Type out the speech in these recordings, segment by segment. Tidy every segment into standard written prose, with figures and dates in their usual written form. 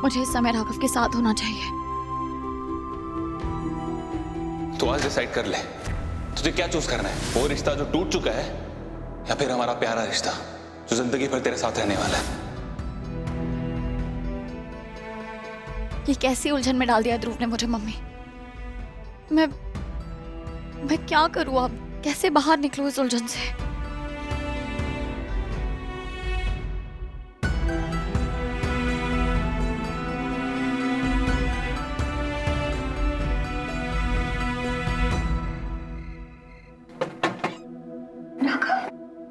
मुझे इस समय राघव के साथ होना चाहिए। तो आज डिसाइड कर ले, तुझे क्या चूज करना है? वो रिश्ता जो टूट चुका है या फिर हमारा प्यारा रिश्ता जो जिंदगी भर तेरे साथ रहने वाला है? ये कैसी उलझन में डाल दिया ध्रुव ने मुझे मम्मी। मैं क्या करूं अब? कैसे बाहर निकलूं इस उलझन से?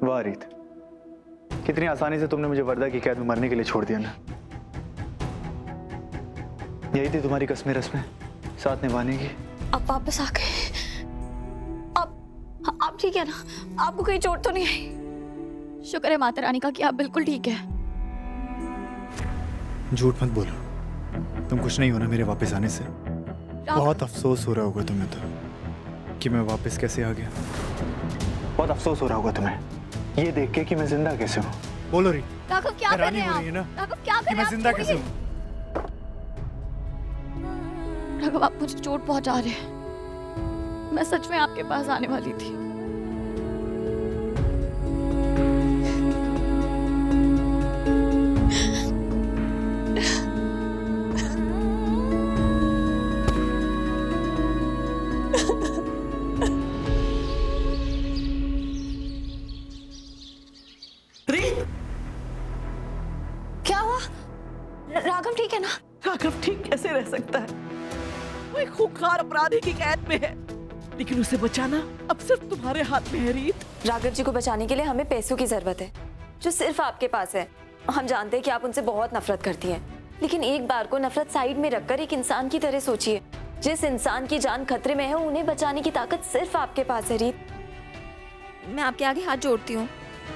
वाह रीत, कितनी आसानी से तुमने मुझे वर्दा की कैद में मरने के लिए छोड़ दिया ना। यही थी तुम्हारी कसमें रस्में साथ निभाने की। अब वापस आ गए। आप ठीक है ना? आपको कहीं चोट तो नहीं आई? शुक्र है माता रानी का कि आप बिल्कुल ठीक है। झूठ मत बोलो, तुम कुछ नहीं हो ना मेरे वापस आने से। बहुत अफसोस हो रहा होगा तुम्हें तो कि मैं वापस कैसे आ गया। बहुत अफसोस हो रहा होगा तुम्हें ये देख के कि मैं जिंदा कैसे हूँ। बोलो री, राघव क्या कर रहे हैं आप? राघव क्या कर रहे हैं? मैं जिंदा कैसे हूँ? राघव आप मुझे चोट पहुंचा रहे हैं। मैं सच में आपके पास आने वाली थी। क्या हुआ? राघव ठीक है ना? राघव ठीक कैसे रह सकता है? वो एक खूंखार अपराधी की कैद में है, लेकिन उसे बचाना अब सिर्फ तुम्हारे हाथ में है रीत। राघव जी को बचाने के लिए हमें पैसों की जरूरत है जो सिर्फ आपके पास है। हम जानते हैं कि आप उनसे बहुत नफरत करती हैं, लेकिन एक बार को नफरत साइड में रखकर एक इंसान की तरह सोचिए। जिस इंसान की जान खतरे में है उन्हें बचाने की ताकत सिर्फ आपके पास है रीत। मैं आपके आगे हाथ जोड़ती हूँ,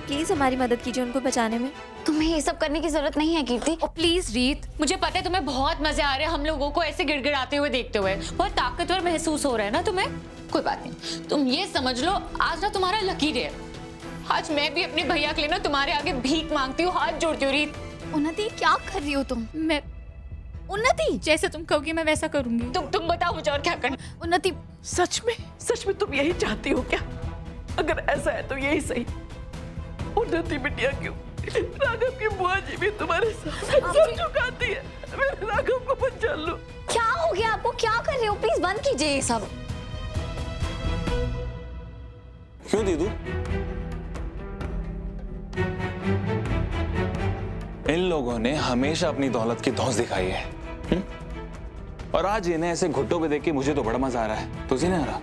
प्लीज हमारी मदद कीजिए उनको बचाने में। तुम्हें ये सब करने की जरूरत नहीं है कीर्ति। ओ प्लीज रीत, मुझे पता है तुम्हें बहुत मजे आ रहे हैं हम लोगों को ऐसे गिड़गिड़ाते हुए देखते हुए। बहुत ताकतवर महसूस हो रहा है ना तुम्हें? कोई बात नहीं, तुम ये समझ लो आज ना तुम्हारा लकी डे है। आज मैं भी अपने भैया के लिए ना तुम्हारे आगे भीख मांगती हूँ, हाथ जोड़ती हूँ। रीत उन्नति क्या कर रही हो तुम? मैं उन्नति जैसे तुम कहोगी मैं वैसा करूंगी। तुम बताओ मुझे और क्या करना। उन्नति सच में तुम यही चाहती हो क्या? अगर ऐसा है तो यही सही। उन्नति बिटिया क्यों? राघव की बुआ जी भी तुम्हारे साथ सर झुकाती है। मेरे राघव को बचा लो। क्या हो गया आपको? क्या कर रहे हो? प्लीज बंद कीजिए ये सब। क्यों दीदू? इन लोगों ने हमेशा अपनी दौलत की धौंस दिखाई है, और आज इन्हें ऐसे घुट्टों पे देख के मुझे तो बड़ा मजा आ रहा है। तुझे नहीं आ रहा?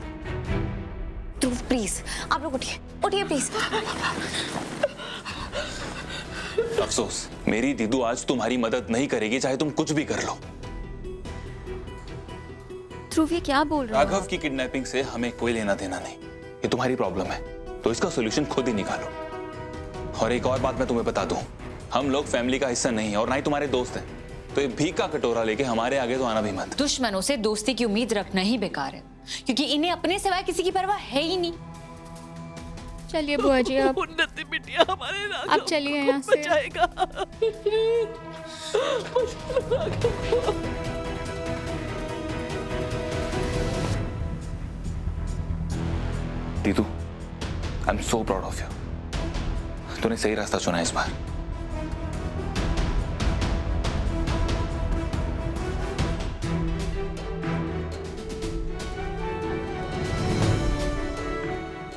ध्रुव प्लीज आप लोग उठिए, उठिए प्लीज। अफसोस, मेरी दीदू आज तुम्हारी मदद नहीं करेगी चाहे तुम कुछ भी कर लो। ध्रुव ये क्या बोल रहा है? राघव की किडनैपिंग से हमें कोई लेना देना नहीं, ये तुम्हारी प्रॉब्लम है तो इसका सॉल्यूशन खुद ही निकालो। और एक और बात मैं तुम्हें बता दूं, हम लोग फैमिली का हिस्सा नहीं है और ना ही तुम्हारे दोस्त हैं, तो ये भीख का कटोरा लेके हमारे आगे तो आना भी मत। दुश्मनों से दोस्ती की उम्मीद रखना ही बेकार है, क्योंकि इन्हें अपने सिवाय किसी की परवाह है ही नहीं। चलिए बुआ जी आप उन्नति बिटिया हमारे राघव आप चलिए यहाँ से। बचाएगा। दीदू, I am so proud of you. तूने सही रास्ता चुना इस बार।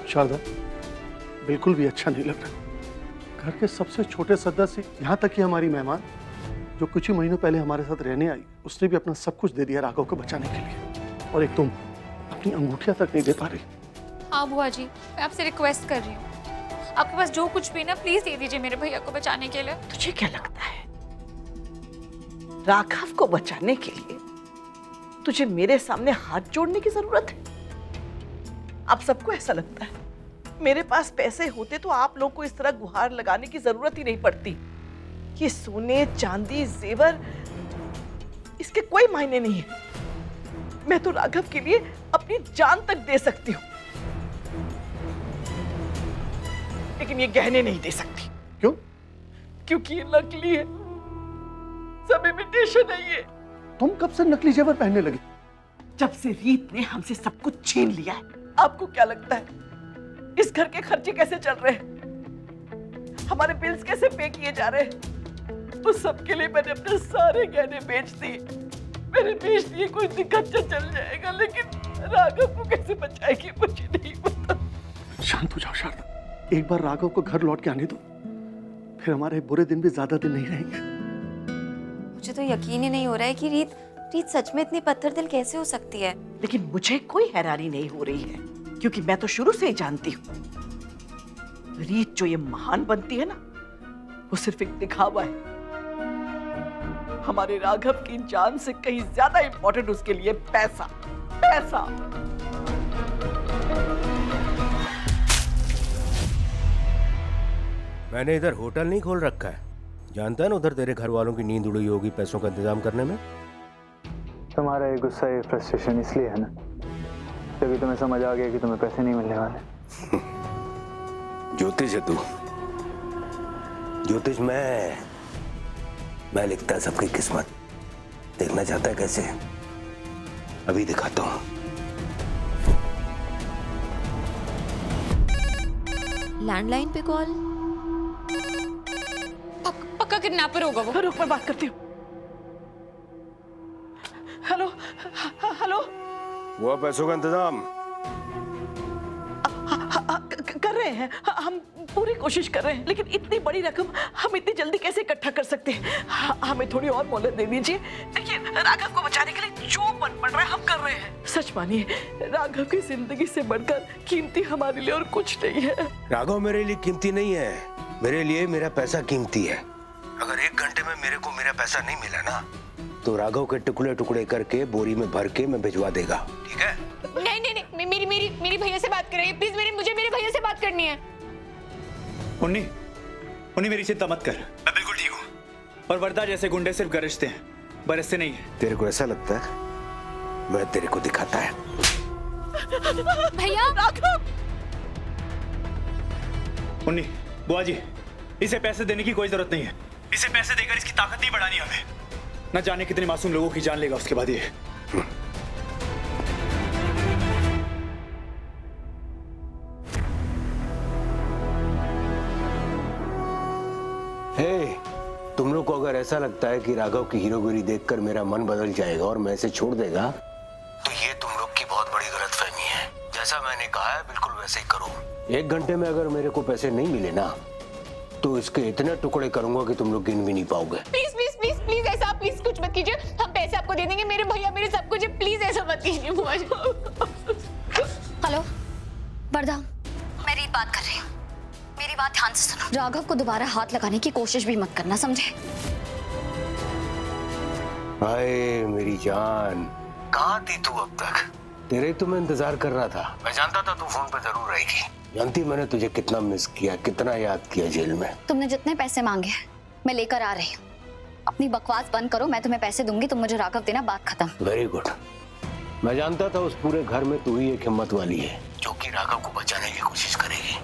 शारदा, बिल्कुल भी अच्छा नहीं लग रहा। घर के सबसे छोटे सदस्य, यहाँ तक कि हमारी मेहमान जो कुछ ही महीनों पहले हमारे साथ रहने आई, उसने भी अपना सब कुछ दे दिया राघव को बचाने के लिए, और एक तुम अपनी अंगूठियां तक नहीं दे पा रही। हाँ बुआ जी, मैं आपसे रिक्वेस्ट कर रही हूँ, आपके पास जो कुछ भी ना प्लीज दे दीजिए मेरे भैया को बचाने के लिए। तुझे क्या लगता है राघव को बचाने के लिए तुझे मेरे सामने हाथ जोड़ने की जरूरत है? आप सबको ऐसा लगता है मेरे पास पैसे होते तो आप लोग को इस तरह गुहार लगाने की जरूरत ही नहीं पड़ती। ये सोने चांदी जेवर इसके कोई मायने नहीं है। मैं तो राघव के लिए अपनी जान तक दे सकती हूँ, लेकिन ये गहने नहीं दे सकती। क्यों? क्योंकि ये नकली है। सब इमिटेशन है ये। तुम कब से नकली जेवर पहनने लगी? जब से रीत ने हमसे सब कुछ छीन लिया है। आपको क्या लगता है इस घर के खर्चे कैसे चल रहे हैं, हमारे बिल्स कैसे पे किए जा रहे हैं? उस सब के लिए मैंने अपने सारे गहने बेच दिए। मैंने बेच दिए, कोई दिक्कत से चल जाएगा, लेकिन राघव को कैसे बचाएगी मुझे नहीं पता। शांत हो जाओ शारदा, एक बार राघव को घर लौट के आने दो, फिर हमारे बुरे दिन भी ज्यादा दिन नहीं रहेंगे। मुझे तो यकीन ही नहीं हो रहा है कि रीत सच में इतनी पत्थर दिल कैसे हो सकती है। लेकिन मुझे कोई हैरानी नहीं हो रही है, क्योंकि मैं तो शुरू से ही जानती हूँ रीत जो ये महान बनती है ना, वो सिर्फ एक दिखावा है। हमारे राघव की जान से कहीं ज्यादा इंपॉर्टेंट उसके लिए पैसा, पैसा। मैंने इधर होटल नहीं खोल रखा है, जानता है ना उधर तेरे घर वालों की नींद उड़ी होगी पैसों का इंतजाम करने में। तुम्हारा ये गुस्सा, ये फ्रस्ट्रेशन इसलिए है ना, तभी तुम्हें समझ आ गया कि तुम्हें पैसे नहीं मिलने वाले। ज्योतिष है तू, ज्योतिष मैं लिखता है सबकी किस्मत। देखना चाहता है कैसे? अभी दिखाता हूँ। लैंडलाइन पे कॉल। पक्का किडनैपर होगा वो। रुक, मैं बात करती हूँ। Hello hello. हुआ पैसों का इंतजाम? कर रहे हैं, हम पूरी कोशिश कर रहे हैं, लेकिन इतनी बड़ी रकम हम इतनी जल्दी कैसे इकट्ठा कर सकते हैं? हमें थोड़ी और मोहलत दे दीजिए। देखिए, राघव को बचाने के लिए जो बन पड़ रहा है हम कर रहे हैं। सच मानिए, राघव की जिंदगी से बढ़कर कीमती हमारे लिए और कुछ नहीं है। राघव मेरे लिए कीमती नहीं है, मेरे लिए मेरा पैसा कीमती है। अगर 1 घंटे में मेरे को मेरा पैसा नहीं मिला ना, तो राघव के टुकड़े टुकड़े करके बोरी में भर के मैं भिजवा देगा, ठीक है? नहीं नहीं नहीं, मेरी भैया से बात करेंगे प्लीज। मुझे मेरे भैया से बात करनी है। उन्नी मेरी चिंता मत कर, मैं बिल्कुल ठीक हूँ। और वर्दा जैसे गुंडे सिर्फ गरजते हैं, बरसते नहीं है। तेरे को ऐसा लगता है? मैं तेरे को दिखाता है। भैया राघव! उन्नी, बुआ जी, इसे पैसे देने की कोई जरूरत नहीं है। इसे पैसे देकर इसकी ताकत नहीं बढ़ानी हमें। न जाने कितने मासूम लोगों की जान लेगा उसके बाद ये। तुम लोग को अगर ऐसा लगता है कि राघव की हीरोगिरी देखकर मेरा मन बदल जाएगा और मैं इसे छोड़ देगा, तो ये तुम लोग की बहुत बड़ी गलतफहमी है। जैसा मैंने कहा है बिल्कुल वैसे ही करो। 1 घंटे में अगर मेरे को पैसे नहीं मिले ना, तो इसके इतने टुकड़े करूंगा कि तुम लोग गिन भी नहीं पाओगे। प्लीज प्लीज प्लीज प्लीज ऐसा आप प्लीज कुछ मत कीजिए। हम पैसे आपको दे देंगे, मेरे भैया मेरे सब कुछ है, प्लीज ऐसा मत कीजिए बुआ जी। हेलो वर्दा, मैं रीत बात कर रही हूँ। मेरी बात ध्यान से सुनो। राघव को दोबारा हाथ लगाने की कोशिश भी मत करना, समझे? हाय मेरी जान, कहाँ थी तू अब तक? तेरे तो मैं इंतजार कर रहा था। मैं जानता था तू फोन पे जरूर रहेगी। जानती मैंने तुझे कितना मिस किया, कितना याद किया जेल में। तुमने जितने पैसे मांगे मैं लेकर आ रही हूँ। अपनी बकवास बंद करो, मैं तुम्हें पैसे दूंगी, तुम मुझे राघव देना, बात खत्म। Very good. मैं जानता था उस पूरे घर में तू ही एक हिम्मत वाली है जो कि राघव को बचाने की कोशिश करेगी।